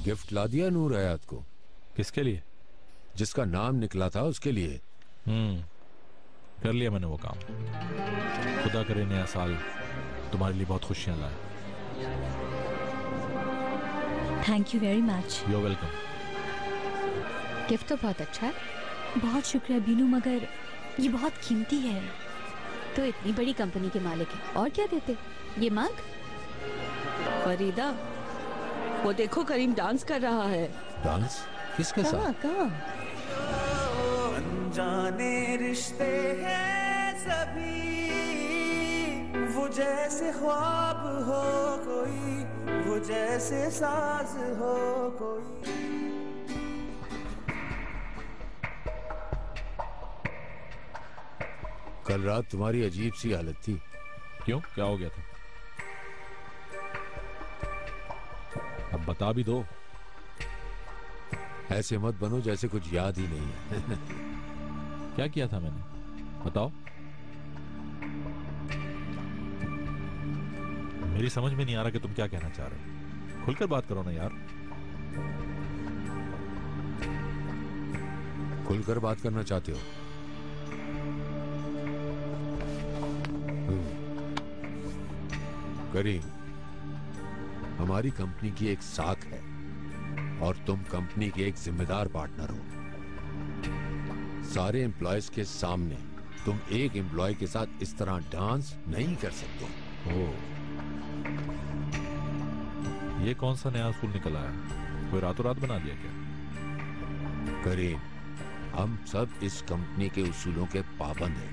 Gift ला दिया नूर हयात को? किसके लिए? जिसका नाम निकला था उसके लिए। कर लिया मैंने वो काम। खुदा करे नया साल तुम्हारे लिए बहुत खुशियां लाए। Thank you very much. You are welcome. Gift तो बहुत अच्छा है। बहुत शुक्रिया बीनू, मगर ये बहुत कीमती है। तो इतनी बड़ी कंपनी के मालिक है, और क्या देते? ये मग? फरीदा, वो देखो करीम डांस कर रहा है। डांस? किसके साथ? कहाँ? अनजाने रिश्ते हैं सभी, वो जैसे ख्वाब हो कोई, वो जैसे साज हो कोई। कल रात तुम्हारी अजीब सी हालत थी। क्यों, क्या हो गया था? अब बता भी दो। ऐसे मत बनो जैसे कुछ याद ही नहीं है। क्या किया था मैंने, बताओ। मेरी समझ में नहीं आ रहा कि तुम क्या कहना चाह रहे हो। खुलकर बात करो ना यार। खुलकर बात करना चाहते हो? करीम, हमारी कंपनी की एक साख है और तुम कंपनी के एक जिम्मेदार पार्टनर हो। सारे एम्प्लॉयज के सामने तुम एक एम्प्लॉय के साथ इस तरह डांस नहीं कर सकते। ओह, ये कौन सा नया असूल निकल आया? कोई रातों रात बना दिया क्या? करीम, हम सब इस कंपनी के उसूलों के पाबंद हैं।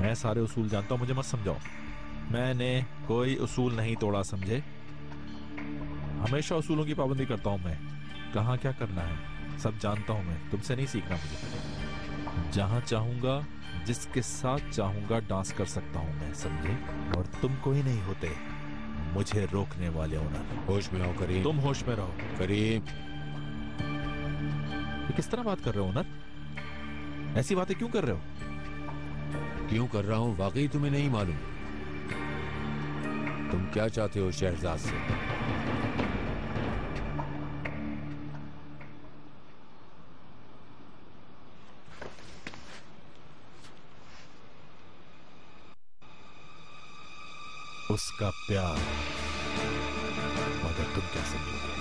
मैं सारे उसूल जानता हूं, मुझे मत समझाओ। मैंने कोई उसूल नहीं तोड़ा, समझे? हमेशा उसूलों की पाबंदी करता हूं मैं। कहाँ क्या करना है सब जानता हूं मैं, तुमसे नहीं सीखना मुझे। जहां चाहूंगा, जिसके साथ चाहूंगा डांस कर सकता हूं मैं, समझे? और तुम कोई नहीं होते मुझे रोकने वाले ओनर। होश में आओ करीम। तुम होश में रहो। करीम, ये किस तरह बात कर रहे हो ओनर? ऐसी बातें क्यों कर रहे हो? क्यों कर रहा हूं वाकई तुम्हें नहीं मालूम? तुम क्या चाहते हो शहरजाद से? उसका प्यार, मगर तुम क्या समझोगे?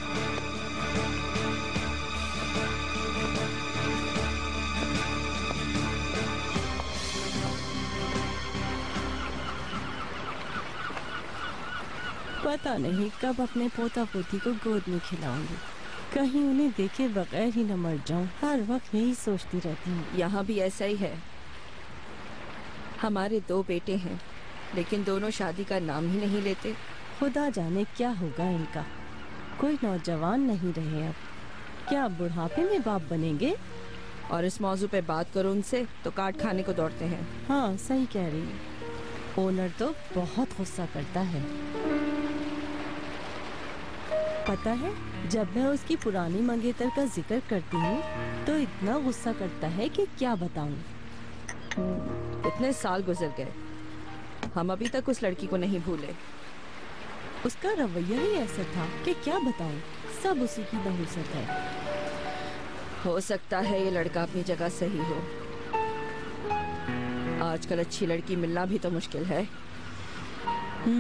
पता नहीं कब अपने पोता पोती को गोद में खिलाऊंगी, कहीं उन्हें देखे बगैर ही न मर जाऊं। हर वक्त यही सोचती रहती हूँ। यहाँ भी ऐसा ही है। हमारे 2 बेटे हैं, लेकिन दोनों शादी का नाम ही नहीं लेते। खुदा जाने क्या होगा इनका। कोई नौजवान नहीं रहे अब। क्या बुढ़ापे में बाप बनेंगे? और इस मौजू पे बात करो उनसे तो काट खाने को दौड़ते हैं। हाँ, सही कह रही है। ओनर तो बहुत गुस्सा करता है। पता है, जब मैं उसकी पुरानी मंगेतर का जिक्र करती हूँ तो इतना गुस्सा करता है कि क्या बताऊँ। इतने साल गुजर गए, हम अभी तक उस लड़की को नहीं भूले। उसका रवैया ही ऐसा था कि क्या बताऊँ, सब उसी की नहुसत है। हो सकता है ये लड़का अपनी जगह सही हो। आजकल अच्छी लड़की मिलना भी तो मुश्किल है।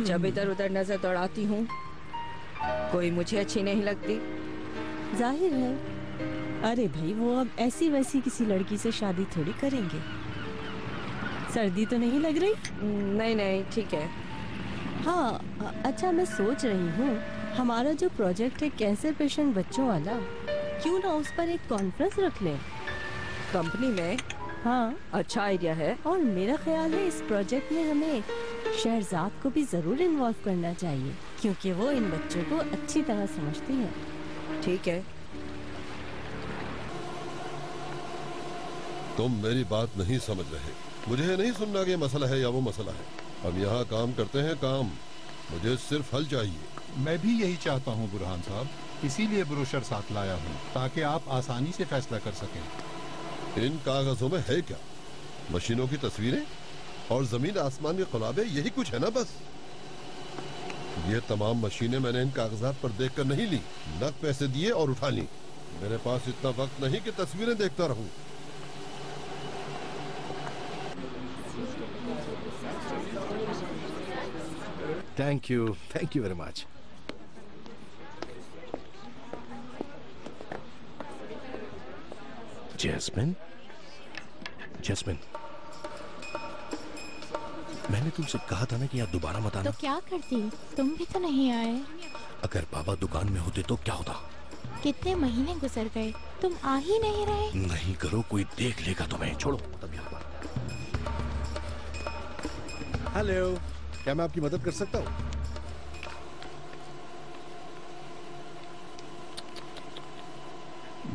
जब इधर उधर नजर दौड़ाती हूँ, कोई मुझे अच्छी नहीं लगती। जाहिर है। अरे भाई, वो अब ऐसी वैसी किसी लड़की से शादी थोड़ी करेंगे। सर्दी तो नहीं लग रही? नहीं नहीं, ठीक है। हाँ, अच्छा, मैं सोच रही हूँ हमारा जो प्रोजेक्ट है कैंसर पेशेंट बच्चों वाला, क्यों ना उस पर एक कॉन्फ्रेंस रख लें कंपनी में? हाँ, अच्छा आइडिया है। और मेरा ख्याल है इस प्रोजेक्ट में हमें शहरजाद को भी जरूर इन्वॉल्व करना चाहिए, क्योंकि वो इन बच्चों को अच्छी तरह समझती है। ठीक है। तुम मेरी बात नहीं समझ रहे। मुझे नहीं सुनना कि मसला है या वो मसला है। हम यहाँ काम करते हैं काम, मुझे सिर्फ हल चाहिए। मैं भी यही चाहता हूँ बुरहान साहब, इसीलिए ब्रोशर साथ लाया हूँ ताकि आप आसानी से फैसला कर सकें। इन कागजों में है क्या? मशीनों की तस्वीरें और जमीन आसमान के खुलाबे, यही कुछ है ना बस? ये तमाम मशीनें मैंने इन कागजात पर देखकर नहीं ली, नकद पैसे दिए और उठा ली। मेरे पास इतना वक्त नहीं कि तस्वीरें देखता रहूं। Thank you very much. Jasmine, Jasmine, मैंने तुमसे कहा था ना कि यहाँ दोबारा मत आना। तो क्या करती, तुम भी तो नहीं आए। अगर बाबा दुकान में होते तो क्या होता? कितने महीने गुजर गए, तुम आ ही नहीं रहे। नहीं करो, कोई देख लेगा तुम्हें। छोड़ो तब यहाँ पर। हेलो, क्या मैं आपकी मदद कर सकता हूँ?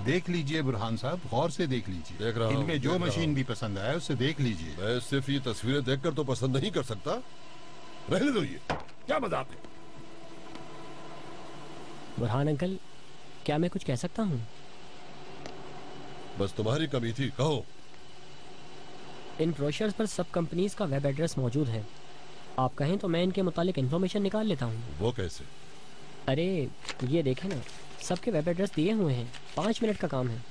देख लीजिए बुरहान साहब, गौर से देख लीजिए। देख रहा हूं, इनमें जो देख रहा मशीन हूं। भी पसंद आए उसे देख लीजिए। मैं सिर्फ ये तस्वीरें देखकर तो पसंद नहीं कर सकता। रहने दो, ये क्या मजाक है? बुरहान अंकल, क्या मैं कुछ कह सकता हूँ? बस तुम्हारी कमी थी, कहो। इन ब्रोशर्स पर सब कंपनीज का वेब एड्रेस मौजूद है। आप कहें तो मैं इनके मुतालिक इन्फॉर्मेशन निकाल लेता हूँ। वो कैसे? अरे ये देखें ना, सबके वेब एड्रेस दिए हुए हैं। 5 मिनट का काम है।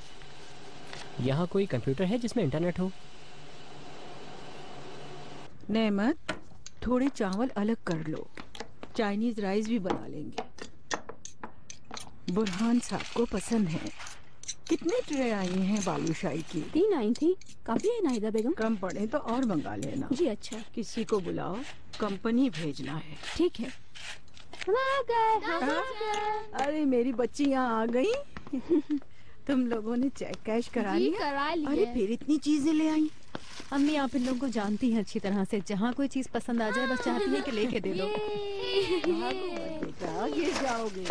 यहाँ कोई कंप्यूटर है जिसमें इंटरनेट हो? नेमत, थोड़े चावल अलग कर लो, चाइनीज राइस भी बना लेंगे। बुरहान साहब को पसंद है। कितने ट्रे आई हैं बालूशाही की? 3 आई थी। काफी है नाहिदा बेगम। कम पड़े तो और मंगा लेना। जी अच्छा। किसी को बुलाओ, कंपनी भेजना है। ठीक है। अरे मेरी बच्ची यहाँ आ गई। तुम लोगों ने चेक कैश करा लिया? करा लिया। अरे फिर इतनी चीजें ले आई। अम्मी आप इन लोगों को जानती हैं अच्छी तरह से। जहाँ कोई चीज पसंद आ जाए बस चाहती है कि लेके दे दो। भागो मत बेटा, आगे जाओगे।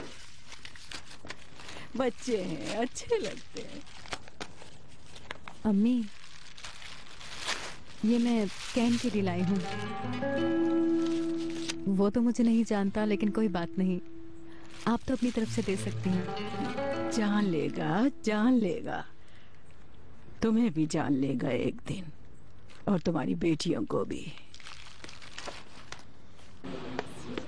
बच्चे हैं, अच्छे लगते हैं। अम्मी ये मैं कैन के लिए लाई हूँ। वो तो मुझे नहीं जानता, लेकिन कोई बात नहीं, आप तो अपनी तरफ से दे सकती हैं। जान लेगा, जान लेगा। तुम्हें भी जान लेगा एक दिन, और तुम्हारी बेटियों को भी।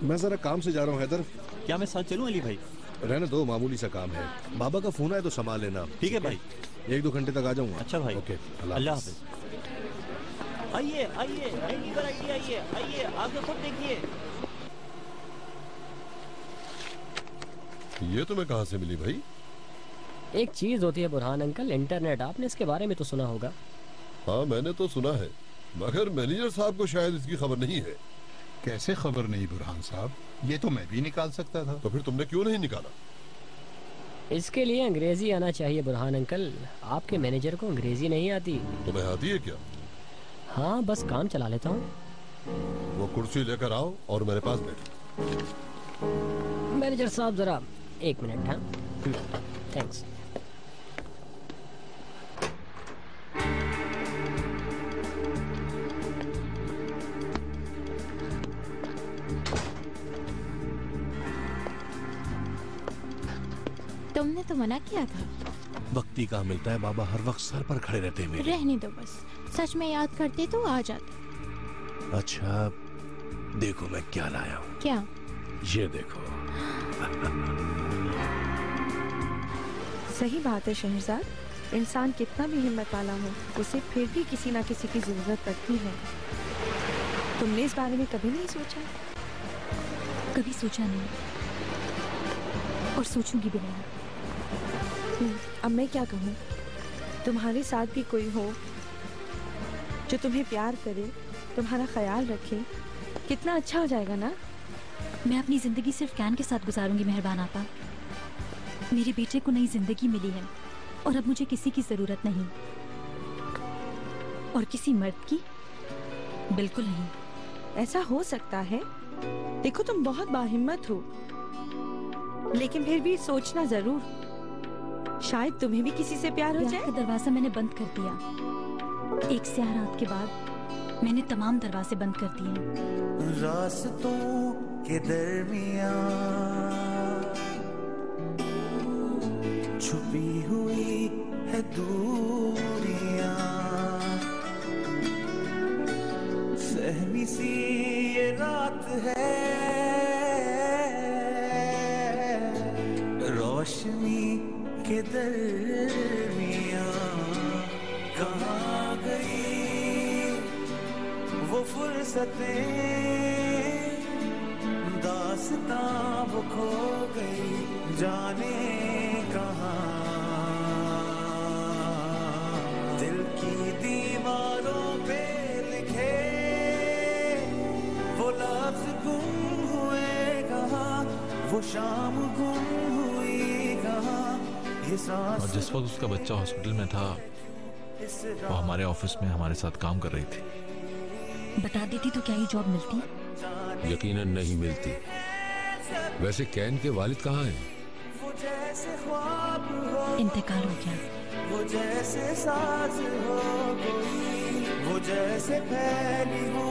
मैं जरा काम से जा रहा हूँ हैदर। क्या मैं साथ चलूं अली भाई? रहने दो, मामूली सा काम है। बाबा का फोन आए तो संभाल लेना। ठीक है भाई। 1-2 घंटे तक आ जाऊंगा। अच्छा भाई। ओके, अल्लाह हाफिज। आइए आइए, नई वैरायटी आइए, आइए आगे खुद देखिए। ये तुम्हें कहाँ से मिली भाई? एक चीज होती है बुरहान अंकल, इंटरनेट। आपने इसके बारे में तो सुना होगा। हाँ मैंने तो सुना है, मगर मैनेजर साहब को शायद इसकी खबर नहीं है। कैसे खबर नहीं बुरहान साहब? ये तो मैं भी निकाल सकता था। तो फिर तुमने क्यों नहीं निकाला? इसके लिए अंग्रेजी आना चाहिए बुरहान अंकल। आपके मैनेजर को अंग्रेजी नहीं आती। तुम्हें आती है क्या? हाँ बस काम चला लेता हूँ। वो कुर्सी लेकर आओ और मेरे पास बैठो। मैनेजर साहब जरा 1 मिनट। हाँ थैंक्स। तुमने तो मना किया था। वक्ती कहाँ मिलता है बाबा, हर वक्त सर पर खड़े रहते हैं मेरे। रहने दो बस, सच में याद करते तो आ जाते। अच्छा देखो मैं क्या लाया हूँ। क्या? ये देखो। सही बात है शहरजाद, इंसान कितना भी हिम्मत वाला हो, उसे फिर भी किसी ना किसी की जरूरत पड़ती है। तुमने इस बारे में कभी नहीं सोचा? कभी सोचा नहीं, और सोचूंगी भी नहीं। अब मैं क्या कहूँ, तुम्हारे साथ भी कोई हो जो तुम्हें प्यार करे, तुम्हारा ख्याल रखे, कितना अच्छा हो जाएगा ना। मैं अपनी जिंदगी सिर्फ कैन के साथ गुजारूंगी मेहरबान आपा। मेरे बेटे को नई जिंदगी मिली है और अब मुझे किसी की जरूरत नहीं, और किसी मर्द की बिल्कुल नहीं। ऐसा हो सकता है। देखो तुम बहुत बाहिम्मत हो, लेकिन फिर भी सोचना जरूर, शायद तुम्हें भी किसी से प्यार हो जाए। का दरवाजा मैंने बंद कर दिया। एक स्याह रात के बाद मैंने तमाम दरवाजे बंद कर दिए। रास्तों के दरमियां छुपी हुई है दूरियां, सहमी सी ये रात है, रोशनी के दरमियां कहाँ गई वो फुर्सतें, दास्तां वो खो गई जाने कहाँ। दिल की दीवारों पे लिखे वो लफ्ज गुम हुए कहाँ, वो शाम गुम हुई कहाँ। ये सांस और जिस वक्त उसका बच्चा हॉस्पिटल में था वो हमारे ऑफिस में हमारे साथ काम कर रही थी। बता देती तो क्या ये जॉब मिलती? यकीनन नहीं मिलती। वैसे कैन के वालिद कहाँ हैं? इंतकाल हो गया। वो जैसे साज हो गई, वो जैसे फैली हो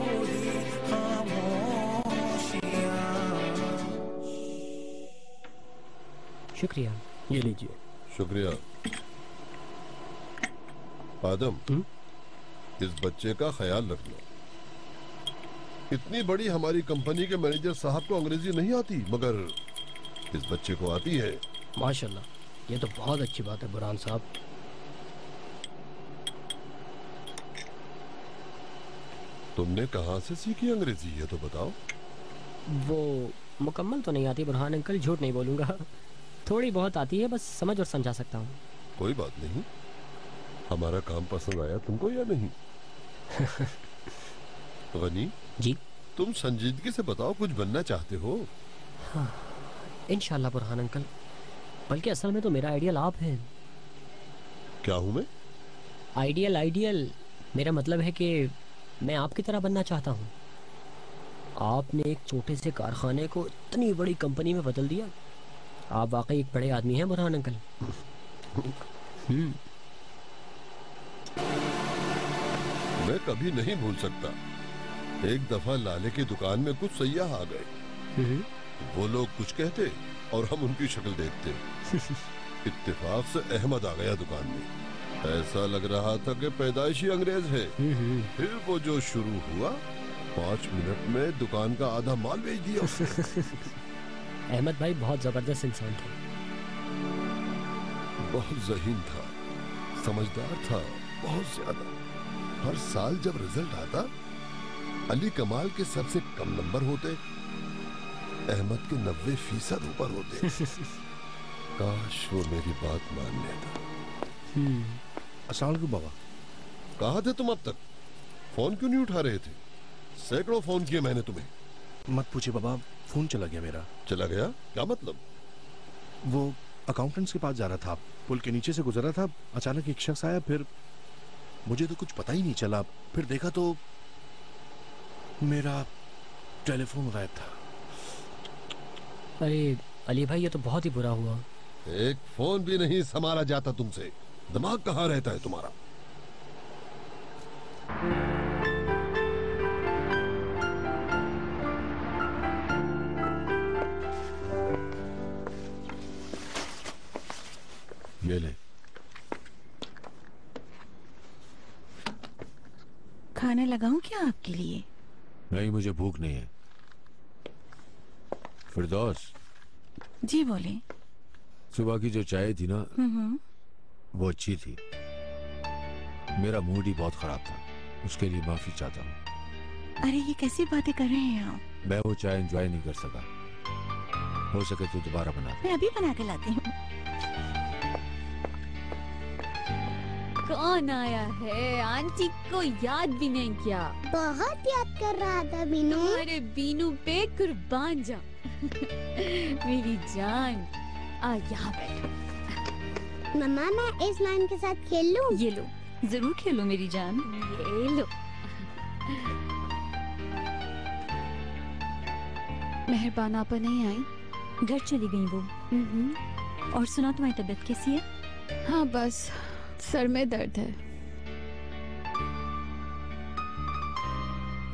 बुरी खामोशियां। शुक्रिया, ये लीजिए। शुक्रिया। आदम, इस बच्चे का ख्याल रखना। इतनी बड़ी हमारी कंपनी के मैनेजर साहब को अंग्रेजी नहीं आती, मगर इस बच्चे को आती है। माशाल्लाह, ये तो बहुत अच्छी बात है बुरहान साहब। तुमने कहाँ से सीखी अंग्रेजी, ये तो बताओ। वो मुकम्मल तो नहीं आती बुरहान अंकल, झूठ नहीं बोलूँगा। थोड़ी बहुत आती है, बस समझ और समझा सकता हूँ। कोई बात नहीं। हमारा काम पसंद आया तुमको या नहीं? गनी जी, तुम संजीदगी से बताओ, कुछ बनना चाहते हो? हाँ, इंशाल्लाह बुरहान अंकल। बल्कि असल में तो मेरा आइडियल आप हैं। क्या हूँ मैं? आइडियल मेरा मतलब है कि मैं आपकी तरह बनना चाहता हूँ। आपने एक छोटे से कारखाने को इतनी बड़ी कंपनी में बदल दिया। आप वाकई एक बड़े आदमी हैं बुरहान अंकल। मैं कभी नहीं भूल सकता, एक दफा लाले की दुकान में कुछ सयाह आ गए। वो लोग कुछ कहते और हम उनकी शक्ल देखते। इत्तेफाक से अहमद आ गया दुकान में। ऐसा लग रहा था कि पैदाइशी अंग्रेज है। फिर वो जो शुरू हुआ, 5 मिनट में दुकान का आधा माल बेच दिया। अहमद भाई बहुत जबरदस्त इंसान थे। बहुत ज़हीन था, समझदार था, बहुत ज्यादा। हर साल जब रिजल्ट आता, अली कमाल के सबसे कम नंबर होते, अहमद के 90% ऊपर होते। काश वो मेरी बात मान लेता। अस्सलाम वालेकुम बाबा। कहाँ थे तुम अब तक? फोन क्यों नहीं उठा रहे थे? सैकड़ों फोन किए मैंने तुम्हें। मत पूछिए बाबा, फोन चला गया मेरा। चला गया? क्या मतलब? वो अकाउंटेंट्स के पास जा रहा था, पुल के नीचे से गुजरा था, अचानक एक शख्स आया, फिर मुझे तो कुछ पता ही नहीं चला। फिर देखा तो मेरा टेलीफोन गायब था। अरे अली भाई, ये तो बहुत ही बुरा हुआ। एक फोन भी नहीं संभाला जाता तुमसे। दिमाग कहाँ रहता है तुम्हारा? ये ले। खाना लगाऊं क्या आपके लिए? नहीं, मुझे भूख नहीं है। फिरदौस, जी बोले। सुबह की जो चाय थी ना, वो अच्छी थी। मेरा मूड ही बहुत खराब था, उसके लिए माफी चाहता हूँ। अरे ये कैसी बातें कर रहे हैं आप? मैं वो चाय एंजॉय नहीं कर सका। हो सके तो दोबारा बना दे। मैं अभी बना के लाती हूँ। कौन आया है? आंटी को याद भी नहीं किया। बहुत याद कर रहा था बीनू। अरे बीनू पे कुर्बान जा। मेरी जान, आ यहाँ बैठो। मम्मा, मैं इस लाइन के साथ खेल लूं? ये लो, जरूर खेलो मेरी जान। ये लो। मेहरबान आपा नहीं आई? घर चली गई वो। और सुना, तुम्हारी तबीयत कैसी है? हाँ, बस सर में दर्द है।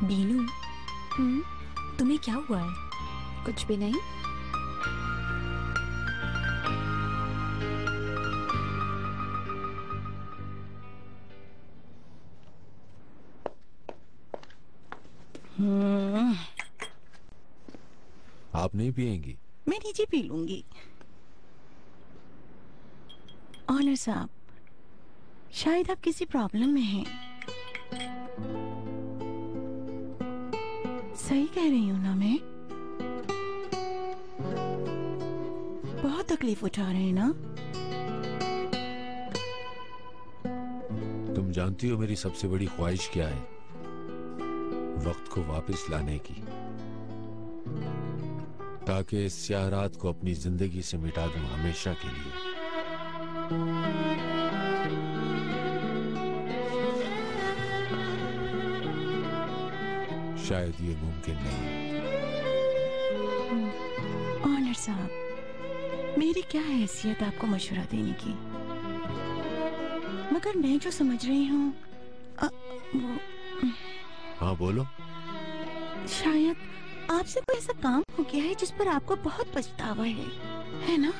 बीनू, तुम्हें क्या हुआ है? कुछ भी नहीं। आप नहीं पिएंगी? मैं नीचे पी लूंगी। ऑनर साहब, शायद आप किसी प्रॉब्लम में हैं। सही कह रही हूँ ना मैं? बहुत तकलीफ उठा रहे हैं ना? तुम जानती हो मेरी सबसे बड़ी ख्वाहिश क्या है? वक्त को वापस लाने की, ताकि इस स्याह रात को अपनी जिंदगी से मिटा दूं हमेशा के लिए। शायद ये मुमकिन नहीं है। ऑनर साहब, मेरी क्या हैसियत आपको मशवरा देने की, मगर मैं जो समझ रही हूँ हाँ बोलो। शायद आपसे कोई ऐसा काम हो गया है जिस पर आपको बहुत पछतावा है ना?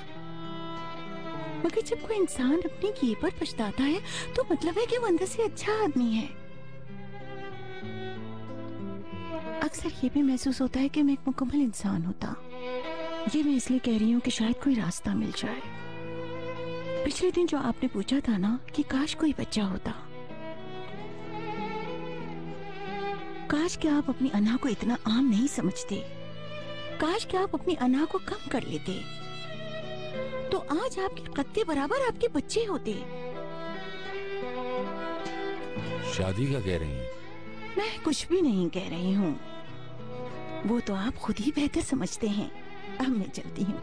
मगर जब कोई इंसान अपने किए पर पछताता है तो मतलब है कि वो अंदर से अच्छा आदमी है। अक्सर ये भी महसूस होता है कि मैं एक मुकम्मल इंसान होता। ये मैं इसलिए कह रही हूँ कि शायद कोई रास्ता मिल जाए। पिछले दिन जो आपने पूछा था ना कि काश कोई बच्चा होता, काश कि आप अपनी अना को इतना आम नहीं समझते, काश कि आप अपनी अना को कम कर लेते, तो आज आपके कत्ते बराबर आपके बच्चे होते। शादी का कह रही हैं? मैं कुछ भी नहीं कह रही हूँ, वो तो आप खुद ही बेहतर समझते हैं। अब मैं चलती हूँ,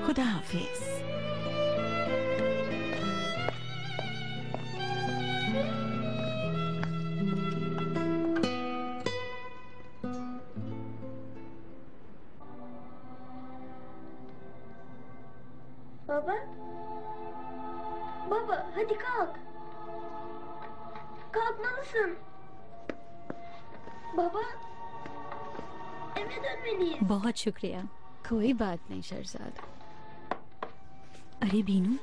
खुदा हाफिज। Baba? Baba hadi kalk. Kalkmalısın. Baba? Eve dönmeliyiz. बहुत शुक्रिया। कोई बात नहीं शहरजाद। अरे बीनू,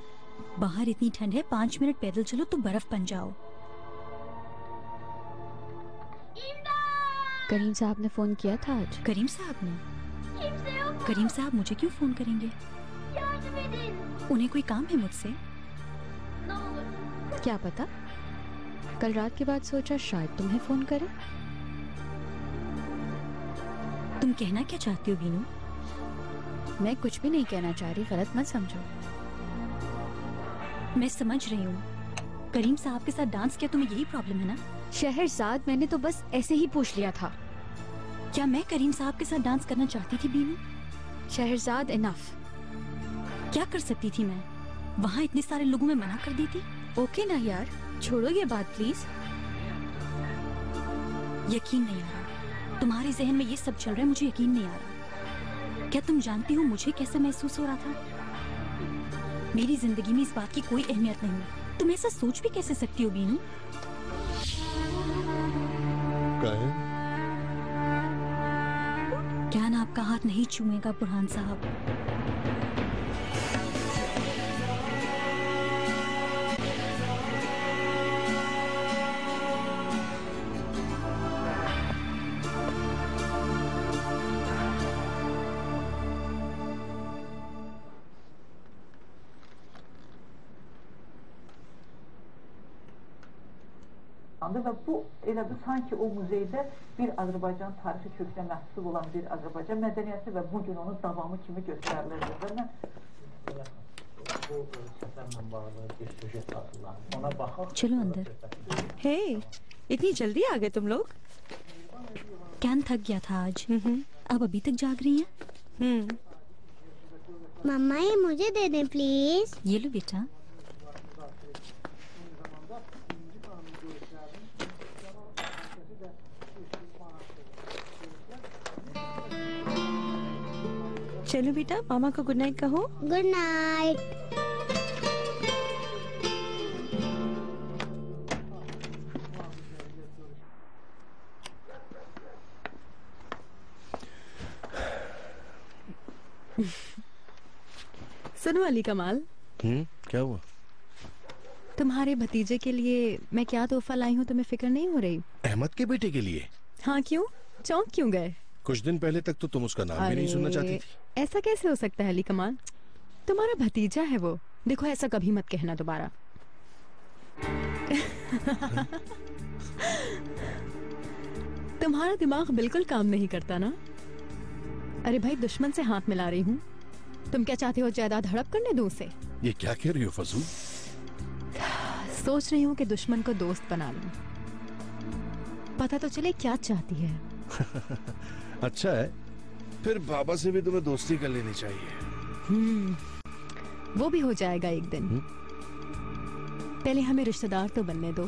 बाहर इतनी ठंड है, 5 मिनट पैदल चलो तो बर्फ बन जाओ। करीम साहब ने फोन किया था आज। करीम साहब ने? करीम साहब मुझे क्यों फोन करेंगे? उन्हें कोई काम है मुझसे? क्या पता, कल रात के बाद सोचा शायद तुम्हें फोन करे। तुम कहना क्या चाहती हो बीनू? मैं कुछ भी नहीं कहना चाह रही, गलत मत समझो। मैं समझ रही हूँ। करीम साहब के साथ डांस किया, तुम्हें यही प्रॉब्लम है ना? शहरजाद, मैंने तो बस ऐसे ही पूछ लिया था। क्या मैं करीम साहब के साथ डांस करना चाहती थी बीनू? शहरजाद, इनफ। क्या कर सकती थी मैं? वहाँ इतने सारे लोगों में मना कर दी थी। ओके ना यार, छोड़ो ये बात प्लीज। यकीन नहीं आ रहा, तुम्हारे जहन में ये सब चल रहा है, मुझे यकीन नहीं आ रहा। क्या तुम जानती हो मुझे कैसा महसूस हो रहा था? मेरी जिंदगी में इस बात की कोई अहमियत नहीं है। तुम ऐसा सोच भी कैसे सकती हो बीनू? ज्ञान आपका हाथ नहीं चूमेगा बुरहान साहब। Ve bu elə bu sanki o muzeydə bir Azərbaycan tarixi kökünə məhsul olan bir Azərbaycan mədəniyyəti və bugün onun davamı kimi göstərilirdi. Və mən bu səfərlə bağlı bir süjet hazırlandım. Ona baxaq. चलो अंदर। हे, इतनी जल्दी आ गए तुम लोग? Can थक गया था आज। अब अभी तक जाग रही हैं? मम्मा ये मुझे दे दे प्लीज। ये लो बेटा। चलो बेटा, मामा को गुड नाइट कहो। Good night. सुनो अली कमाल, क्या हुआ? तुम्हारे भतीजे के लिए मैं क्या तोहफा लाई हूँ, तुम्हें फिक्र नहीं हो रही? अहमद के बेटे के लिए? हाँ, क्यों? चौंक क्यों गए? कुछ दिन पहले तक तो तुम उसका नाम भी नहीं सुनना चाहती थी। ऐसा कैसे हो सकता है अली कमाल? तुम्हारा भतीजा है वो, देखो ऐसा कभी मत कहना दोबारा। तुम्हारा दिमाग बिल्कुल काम नहीं करता ना। अरे भाई, दुश्मन से हाथ मिला रही हूँ। तुम क्या चाहते हो, जायदाद हड़प करने दूं उसे? ये क्या कह रही हो फजूल? सोच रही हूँ कि दुश्मन को दोस्त बना लूं। पता तो चले क्या चाहती है। अच्छा है, फिर बाबा से भी तुम्हें दोस्ती कर लेनी चाहिए। वो भी हो जाएगा एक दिन। पहले हमें रिश्तेदार तो बनने दो,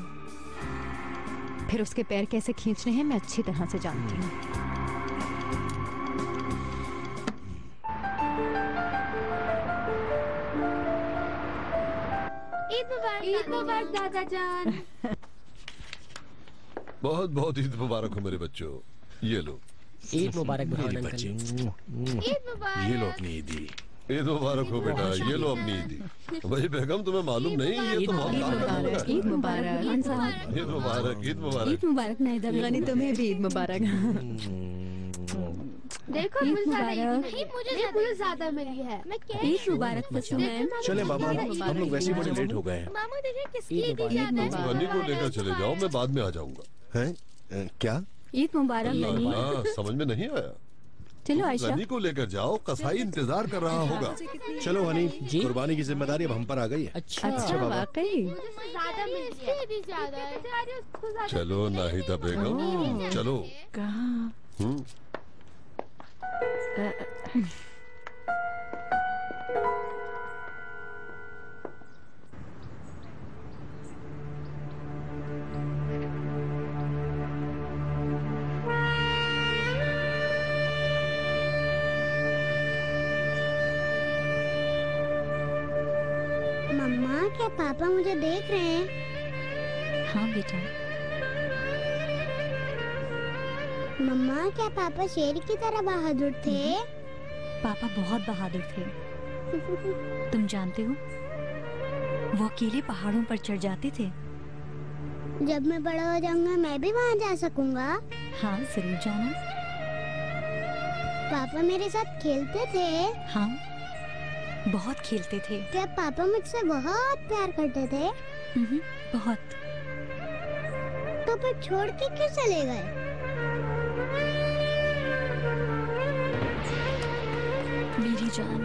फिर उसके पैर कैसे खींचने हैं मैं अच्छी तरह से जानती हूँ। ईद मुबारक दादा जान। बहुत बहुत ईद मुबारक हो मेरे बच्चों। ये लो। ईद मुबारक मेरी बच्ची। ये लो अपनी ईदी। ईद मुबारक हो बेटा, ये लो अपनी ईदी। भाई बेगम, तुम्हें मालूम नहीं ये तो बहुत ईद मुबारक। ईद मुबारक, ईद मुबारक। ईद मुबारक नाहिदा गनी, तुम्हें भी ईद मुबारक। देखो मुझे ज्यादा मिली है। मैं ईद मुबारक फसूमैन। चले बाबा, हम लोग वैसे ही बड़े लेट हो गए हैं। मामा देखिए किसकी ईद ज्यादा है। गनी को लेकर चले जाओ, मैं बाद में आ जाऊंगा। हैं? क्या? ईद मुबारक गनी। हाँ, समझ में नहीं आया। चलो आयशा। गनी को लेकर जाओ, कसाई इंतजार कर रहा होगा। चलो हनी, कुर्बानी की जिम्मेदारी अब हम पर आ गई है। अच्छा बाबा। वाकई ज्यादा मिलती है। ज्यादा है। चलो नाहिदा बेगम, चलो। कहाँ? मम्मा, क्या पापा मुझे देख रहे हैं? हाँ बेटा। मम्मा, क्या पापा शेर की तरह बहादुर थे? पापा बहुत बहादुर थे। तुम जानते हो, वो अकेले पहाड़ों पर चढ़ जाते थे। जब मैं बड़ा हो जाऊंगा मैं भी वहाँ जा सकूंगा? हाँ जरूर जाना। पापा मेरे साथ खेलते थे? हाँ, बहुत खेलते थे। क्या पापा मुझसे बहुत प्यार करते थे? बहुत। तो फिर छोड़ के क्यों चले गए? मेरी जान,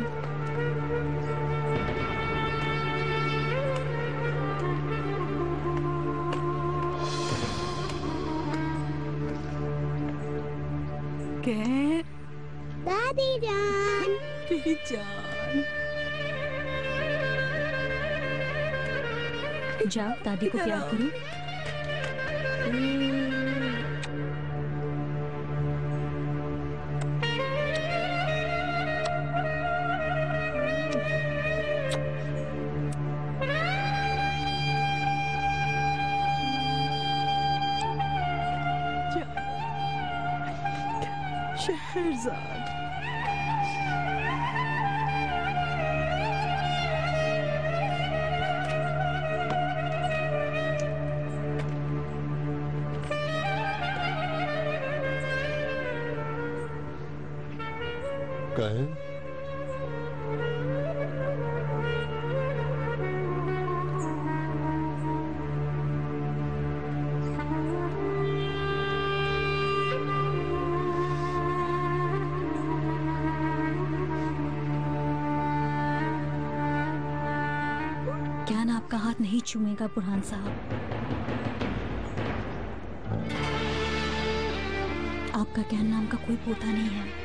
दादी जान। मेरी जान। जाओ दादी को प्यार करो। शहरजाद। कहें? ज्ञान आपका हाथ नहीं चूमेगा बुरहान साहब। आपका ज्ञान नाम का कोई पोता नहीं है।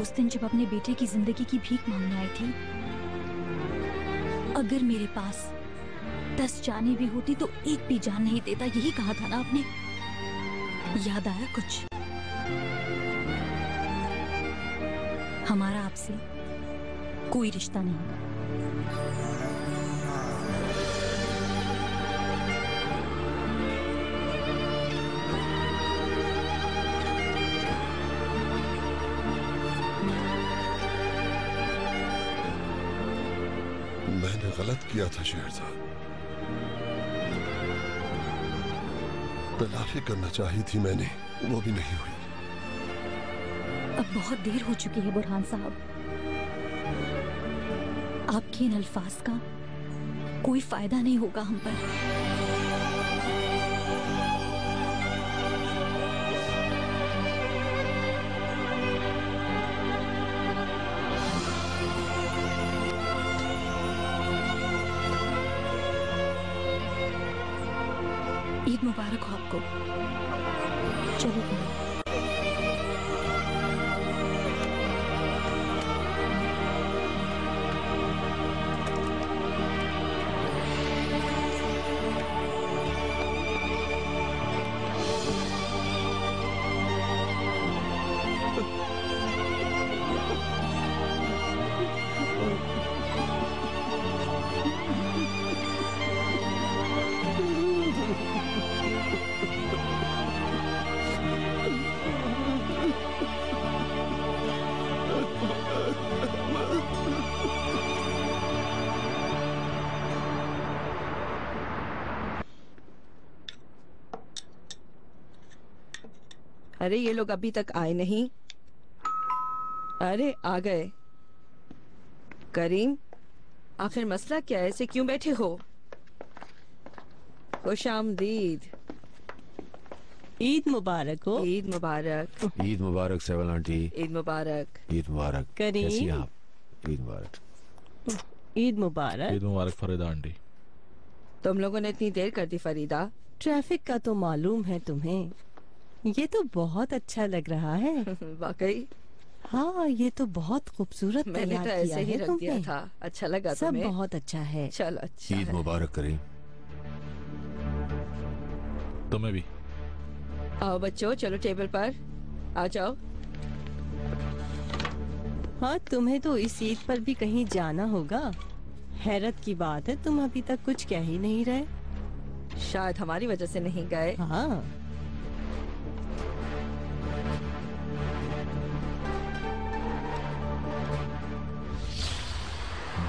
उस दिन जब अपने बेटे की जिंदगी की भीख मांगने आई थी, अगर मेरे पास 10 जानें भी होती तो एक भी जान नहीं देता, यही कहा था ना आपने? याद आया कुछ? हमारा आपसे कोई रिश्ता नहीं। मैंने गलत किया था शहरजाद। तलाफी करना चाही थी मैंने, वो भी नहीं हुई। अब बहुत देर हो चुकी है बुरहान साहब। आपके इन अल्फाज का कोई फायदा नहीं होगा हम पर। ईद मुबारक हो आपको। चलो अरे ये लोग अभी तक आए नहीं। अरे आ गए। करीम, आखिर मसला क्या है? ऐसे क्यों बैठे हो? खुशामदीद। ईद मुबारक हो। ईद मुबारक। ईद मुबारक सेवल आंटी। ईद मुबारक। ईद मुबारक। करीम। कैसी हैं आप? ईद मुबारक। ईद मुबारक। ईद मुबारक फरीदा आंटी। तुम लोगों ने इतनी देर कर दी फरीदा। ट्रैफिक का तो मालूम है तुम्हें। ये तो बहुत अच्छा लग रहा है। वाकई। हाँ, ये तो बहुत खूबसूरत मैंने तैयार तो ऐसे किया ही है रख दिया तुमने। था। अच्छा लगा सब तुम्हें? बहुत अच्छा है। चलो अच्छा ईद है। मुबारक करीम। तुम्हें भी। आओ बच्चों, चलो टेबल पर आ जाओ। हाँ, तुम्हें तो इस ईद पर भी कहीं जाना होगा। हैरत की बात है, तुम अभी तक कुछ कह ही नहीं रहे। शायद हमारी वजह से नहीं गए। हाँ।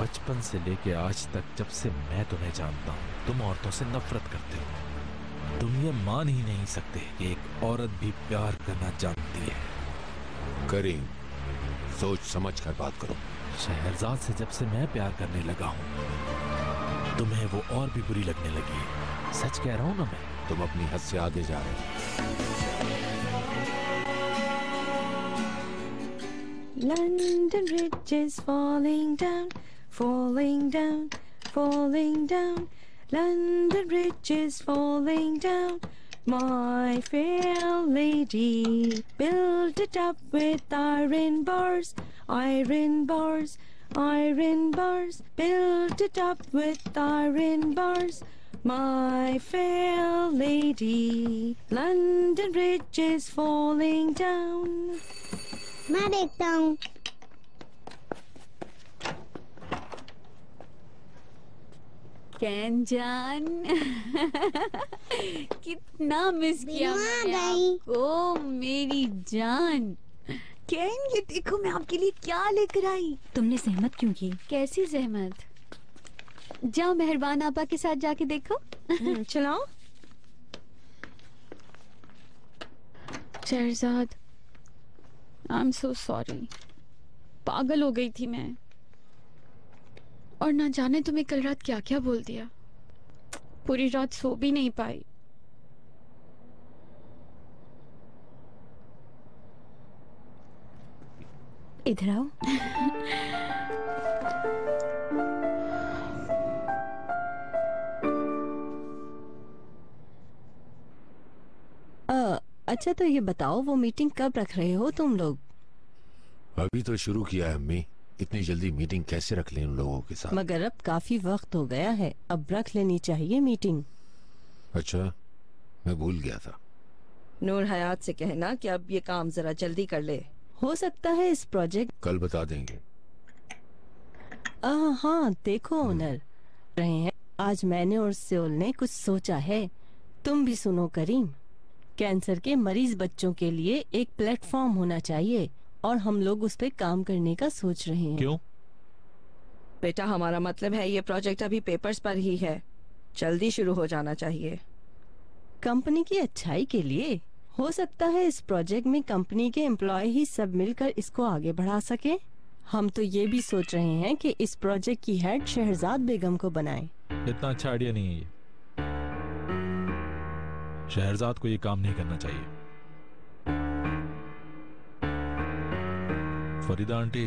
बचपन से लेके आज तक जब से मैं तुम्हें जानता हूँ, तुम औरतों से नफरत करते हो। तुम ये मान ही नहीं सकते कि एक औरत भी प्यार करना जानती है। करीम, सोच समझ कर बात करो। शहरजाद से जब से मैं प्यार करने लगा हूँ, तुम्हें वो और भी बुरी लगने लगी है। सच कह रहा हूँ ना मैं। तुम अपनी हद से आगे जा रहे हो। London Bridge is falling down, falling down, falling down. London Bridge is falling down. My fair lady, build it up with iron bars, iron bars, iron bars. Build it up with iron bars. My fair lady, London Bridge is falling down. मैं देखता हूँ। Can जान कितना miss किया मैंने आपको मेरी जान। कैन, ये देखो मैं आपके लिए क्या लेकर आई। तुमने जहमत क्यों की? कैसी जहमत? जाओ मेहरबान आपा के साथ जाके देखो। चलाओ। Shahrzad, I am so sorry. पागल हो गई थी मैं, और ना जाने तुम्हें कल रात क्या क्या बोल दिया। पूरी रात सो भी नहीं पाई। इधर आओ। अच्छा, तो ये बताओ वो मीटिंग कब रख रहे हो तुम लोग? अभी तो शुरू किया है अम्मी। इतनी जल्दी मीटिंग कैसे रख लें उन लोगों के साथ? मगर अब काफी वक्त हो गया है, अब रख लेनी चाहिए मीटिंग। अच्छा, मैं भूल गया था। नूर हयात से कहना कि अब ये काम जरा जल्दी कर ले। हो सकता है इस प्रोजेक्ट कल बता देंगे। हाँ, देखो ओनर रहे हैं। आज मैंने और सियोल ने कुछ सोचा है, तुम भी सुनो करीम। कैंसर के मरीज बच्चों के लिए एक प्लेटफॉर्म होना चाहिए और हम लोग उस पे काम करने का सोच रहे हैं। क्यों? बेटा, हमारा मतलब है ये प्रोजेक्ट अभी पेपर्स पर ही है, जल्दी शुरू हो जाना चाहिए। कंपनी की अच्छाई के लिए हो सकता है इस प्रोजेक्ट में कंपनी के एम्प्लॉय ही सब मिलकर इसको आगे बढ़ा सके। हम तो ये भी सोच रहे हैं कि इस प्रोजेक्ट की हेड शहरजाद बेगम को बनाएं। इतना अच्छा आइडिया नहीं है ये। शहरजाद को ये काम नहीं करना चाहिए। फरीदा आंटी,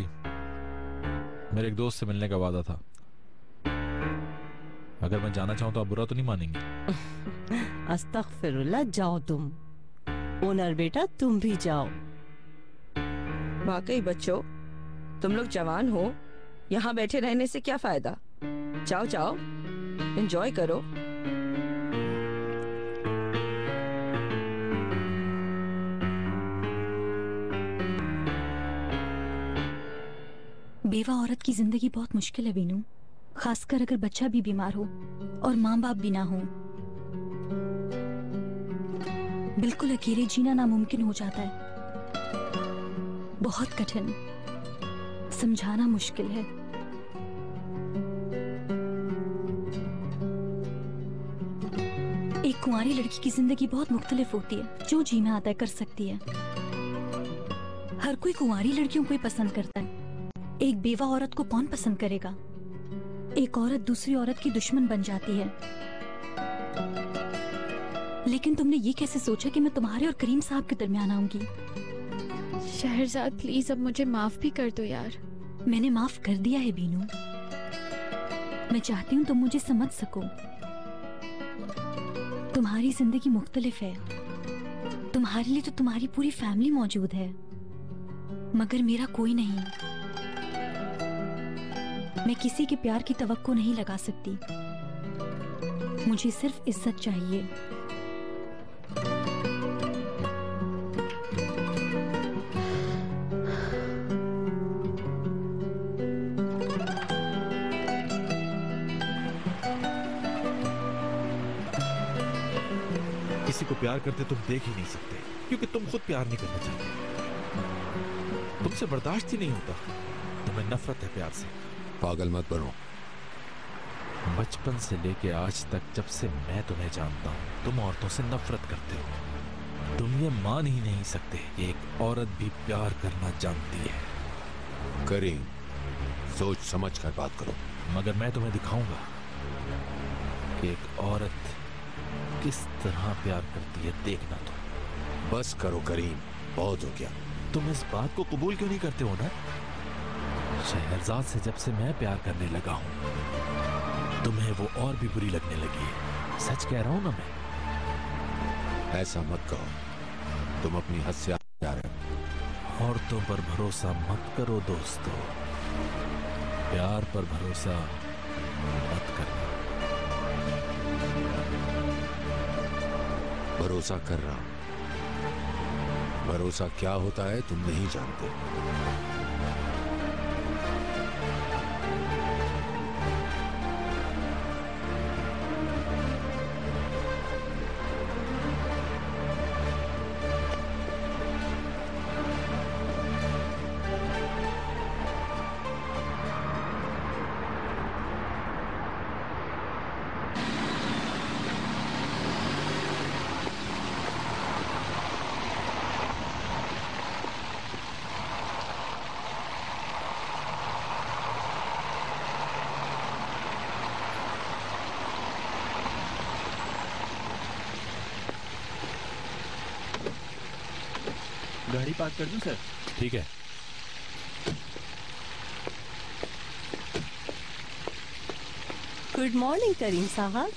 मेरे एक दोस्त से मिलने का वादा था। अगर मैं जाना चाहूं तो आप बुरा तो नहीं मानेंगे? अस्तगफिरुल्लाह, जाओ तुम। ओनर बेटा तुम भी जाओ। वाकई बच्चों, तुम लोग जवान हो, यहाँ बैठे रहने से क्या फायदा? जाओ जाओ, एंजॉय करो। बेवा औरत की जिंदगी बहुत मुश्किल है बीनू, खासकर अगर बच्चा भी बीमार हो और माँ बाप भी ना हो। बिल्कुल अकेले जीना नामुमकिन हो जाता है, बहुत कठिन, समझाना मुश्किल है। एक कुंवारी लड़की की जिंदगी बहुत मुख्तलिफ होती है, जो जी में आता है कर सकती है। हर कोई कुंवारी लड़कियों को ही पसंद करता है, एक बेवा औरत को कौन पसंद करेगा? एक औरत दूसरी औरत की दुश्मन बन जाती है। लेकिन तुमने ये कैसे सोचा कि मैं तुम्हारे और करीम साहब के दरमियान आऊंगी? शहरजाद प्लीज अब मुझे माफ भी कर दो यार। मैंने माफ कर दिया है बीनू। मैं चाहती हूँ तुम मुझे समझ सको। तुम्हारी जिंदगी मुख्तलिफ है, तुम्हारे लिए तो तुम्हारी पूरी फैमिली मौजूद है, मगर मेरा कोई नहीं। मैं किसी के प्यार की तवक्को नहीं लगा सकती, मुझे सिर्फ इज्जत चाहिए। किसी को प्यार करते तुम देख ही नहीं सकते, क्योंकि तुम खुद प्यार नहीं करना चाहते। तुमसे बर्दाश्त ही नहीं होता, तुम्हें नफरत है प्यार से। पागल मत बनो। बचपन से लेके आज तक जब से मैं तुम्हें जानता हूँ, तुम औरतों से नफरत करते हो। तुम ये मान ही नहीं सकते कि एक औरत भी प्यार करना जानती है। करीम, सोच समझ कर बात करो। मगर मैं तुम्हें दिखाऊंगा कि एक औरत किस तरह प्यार करती है, देखना तो। बस करो करीम, बहुत हो गया। तुम इस बात को कबूल क्यों नहीं करते हो ना? शहरजाद से जब से मैं प्यार करने लगा हूं, तुम्हें वो और भी बुरी लगने लगी है। सच कह रहा हूं ना मैं? ऐसा मत कहो, तुम अपनी हद से आ रहे हो। औरतों पर भरोसा मत करो दोस्तों, प्यार पर भरोसा मत करना। भरोसा कर रहा हूं। भरोसा क्या होता है तुम नहीं जानते। गाड़ी पार्क कर दूं सर? ठीक है। गुड मॉर्निंग करीम साहब।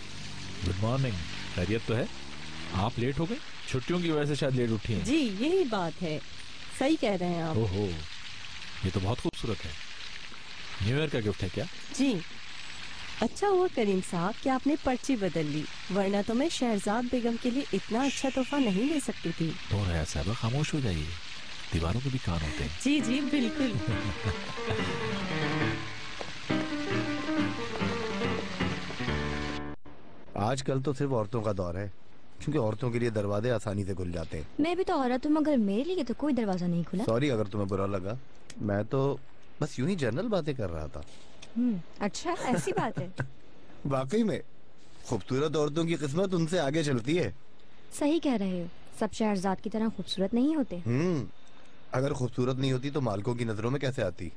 Good morning. खैरियत तो है? आप लेट हो गए? छुट्टियों की वजह से शायद लेट उठी हैं। जी यही बात है, सही कह रहे हैं आप। ओहो, ये तो बहुत खूबसूरत है। न्यू ईयर का गिफ्ट है क्या? जी। अच्छा हुआ करीम साहब कि आपने पर्ची बदल ली, वरना तो मैं शहरजाद बेगम के लिए इतना अच्छा तोहफा नहीं ले सकती थी। तो है साहब, खामोश हो जाइए, दीवारों के भी कान होते हैं। जी जी बिल्कुल। आजकल तो सिर्फ औरतों का दौर है, क्योंकि औरतों के लिए दरवाजे आसानी से खुल जाते हैं। मैं भी तो औरत हूँ, मगर मेरे लिए तो कोई दरवाजा नहीं खुला। सॉरी अगर तुम्हें बुरा लगा, मैं तो बस यूं ही जनरल बातें कर रहा था। अच्छा ऐसी बात है? वाकई में खूबसूरत औरतों की किस्मत उनसे आगे चलती है। सही कह रहे हो, सब शहरजाद की तरह खूबसूरत नहीं होते। अगर खूबसूरत नहीं होती तो मालकों की नजरों में कैसे आती?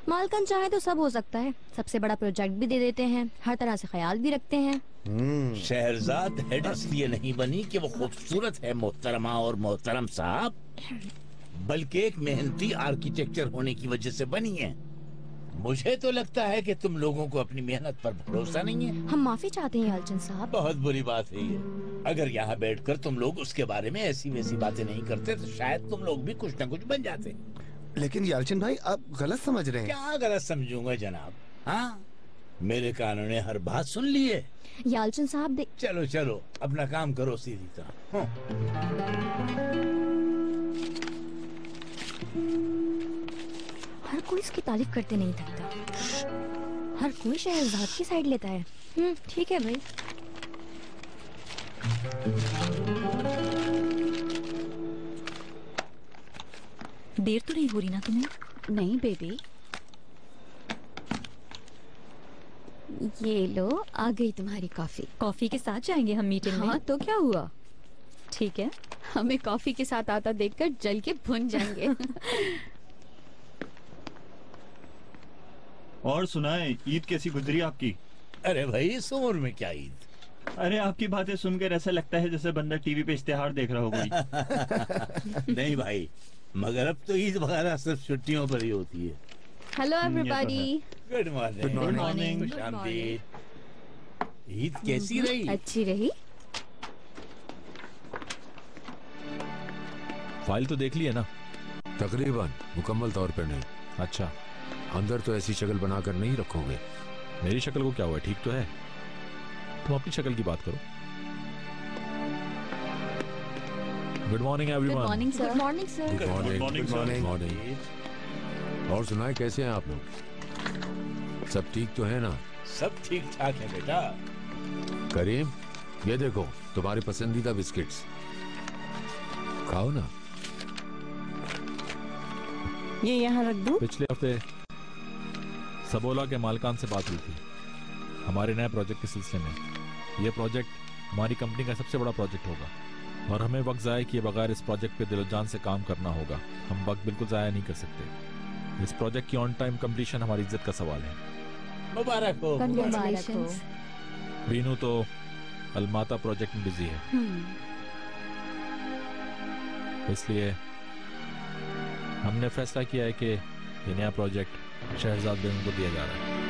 मालकन चाहे तो सब हो सकता है, सबसे बड़ा प्रोजेक्ट भी दे देते हैं, हर तरह से ख्याल भी रखते हैं। शहरजाद हेड इसलिए नहीं बनी कि वो खूबसूरत है मोहतरमा और मोहतरम साहब, बल्कि एक मेहनती आर्किटेक्चर होने की वजह से बनी है। मुझे तो लगता है कि तुम लोगों को अपनी मेहनत पर भरोसा नहीं है। हम माफी चाहते हैं यालचंद साहब। बहुत बुरी बात है ये। अगर यहाँ बैठकर तुम लोग उसके बारे में ऐसी वैसी बातें नहीं करते तो शायद तुम लोग भी कुछ न कुछ बन जाते। लेकिन यालचंद भाई आप गलत समझ रहे हैं। क्या गलत समझूंगा जनाब? हाँ, मेरे कानों ने हर बात सुन ली है। यालचंद साहब चलो चलो अपना काम करो सीधी तरह। हर कोई इसकी तारीफ करते नहीं थकता। हर कोई शहरजाद की साइड लेता है। ठीक है भाई। देर तो नहीं हो रही ना तुम्हें? नहीं बेबी। ये लो, आ गई तुम्हारी कॉफी। कॉफी के साथ जाएंगे हम मीटिंग में। हाँ तो क्या हुआ? ठीक है, हमें कॉफी के साथ आता देखकर जल के भुन जाएंगे। और सुनाए, ईद कैसी गुजरी आपकी? अरे भाई इस उम्र में क्या ईद? अरे आपकी बातें सुनकर ऐसा लगता है जैसे बंदा टीवी पे इश्तेहार देख रहा हो कोई। नहीं भाई, मगर अब तो ईद वगैरह सिर्फ छुट्टियों पर ही होती है। Hello everybody. Good morning. Good morning. शांति। ईद कैसी रही? अच्छी रही। फाइल तो देख ली है ना? तकरीबन, मुकम्मल तौर पर नहीं। अच्छा, अंदर तो ऐसी शक्ल बनाकर नहीं रखोगे। मेरी शक्ल को क्या हुआ? ठीक तो है। तुम अपनी शक्ल की बात करो। Good morning everyone. Good morning sir. Good morning sir. Good morning. और सुनाए, कैसे हैं आप लोग? सब ठीक तो है ना? सब ठीक ठाक है बेटा। करीम, ये देखो तुम्हारे पसंदीदा बिस्किट्स, खाओ ना। ये यहाँ रख दूं? पिछले हफ्ते सबोला के मालकान से बात हुई थी हमारे नए प्रोजेक्ट के सिलसिले में। ये प्रोजेक्ट हमारी कंपनी का सबसे बड़ा प्रोजेक्ट होगा और हमें वक्त ज़ाया किए बगैर इस प्रोजेक्ट पे दिलो जान से काम करना होगा। हम वक्त बिल्कुल ज़ाया नहीं कर सकते। इस प्रोजेक्ट की ऑन टाइम कंप्लीशन हमारी इज्जत का सवाल है। मुबारक हो। Congratulations। बीनू तो अलमाता प्रोजेक्ट में बिजी है, इसलिए हमने फैसला किया है कि ये नया प्रोजेक्ट शहरजाद बेगम को दिया जा रहा है।